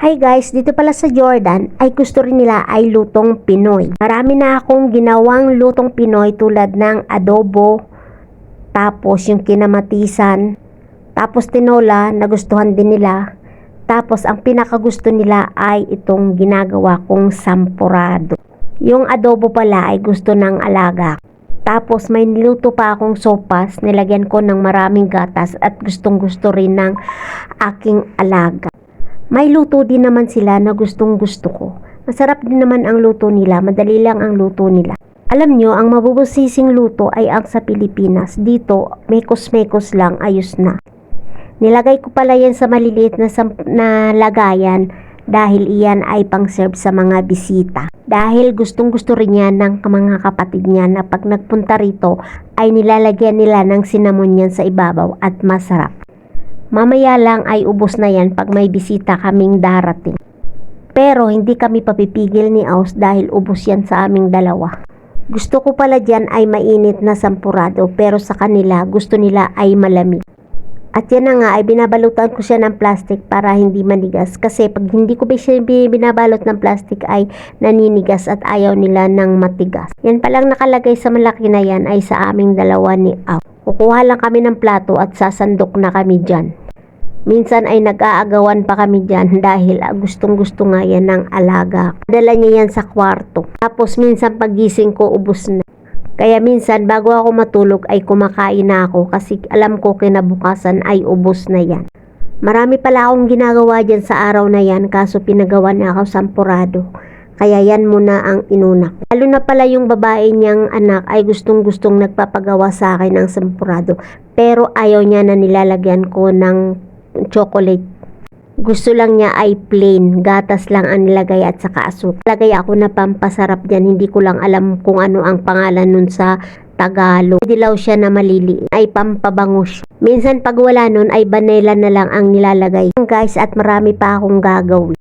Hi guys, dito pala sa Jordan ay gusto rin nila ay lutong Pinoy. Marami na akong ginawang lutong Pinoy tulad ng adobo, tapos yung kinamatisan, tapos tinola, nagustuhan din nila. Tapos ang pinakagusto nila ay itong ginagawa kong sampurado. Yung adobo pala ay gusto ng alaga. Tapos may niluto pa akong sopas, nilagyan ko ng maraming gatas at gustong gusto rin ng aking alaga. May luto din naman sila na gustong gusto ko. Masarap din naman ang luto nila, madali lang ang luto nila. Alam nyo, ang mabubusising luto ay ang sa Pilipinas. Dito, mekos-mekos lang, ayos na. Nilagay ko pala yan sa maliliit na lagayan dahil iyan ay pang-serve sa mga bisita. Dahil gustong gusto rin yan ng mga kapatid niya na pag nagpunta rito ay nilalagyan nila ng cinnamon yan sa ibabaw at masarap. Mamaya lang ay ubos na yan pag may bisita kaming darating. Pero hindi kami papipigil ni Aus dahil ubos yan sa aming dalawa. Gusto ko pala dyan ay mainit na sampurado pero sa kanila gusto nila ay malamig. At yan na nga ay binabalutan ko siya ng plastic para hindi manigas. Kasi pag hindi ko siya binabalot ng plastic ay naninigas at ayaw nila ng matigas. Yan palang nakalagay sa malaki na yan ay sa aming dalawa ni Aus. Kukuha lang kami ng plato at sasandok na kami dyan. Minsan ay nag-aagawan pa kami dyan dahil gustong gusto nga yan ng alaga. Dala niya yan sa kwarto. Tapos minsan pagising ko ubos na. Kaya minsan bago ako matulog ay kumakain na ako kasi alam ko kinabukasan ay ubos na yan. Marami pala akong ginagawa dyan sa araw na yan kaso pinagawa na ako sampurado. Kaya yan muna ang inuna. Lalo na pala yung babae niyang anak ay gustong-gustong nagpapagawa sa akin ng sampurado. Pero ayaw niya na nilalagyan ko ng chocolate. Gusto lang niya ay plain, gatas lang ang nilagay at saka asukal. Lagay ako na pampasarap dyan, hindi ko lang alam kung ano ang pangalan nun sa Tagalog. Dilaw siya na maliliit, ay pampabango siya. Minsan pag wala nun ay vanilla na lang ang nilalagay. Guys, at marami pa akong gagawin.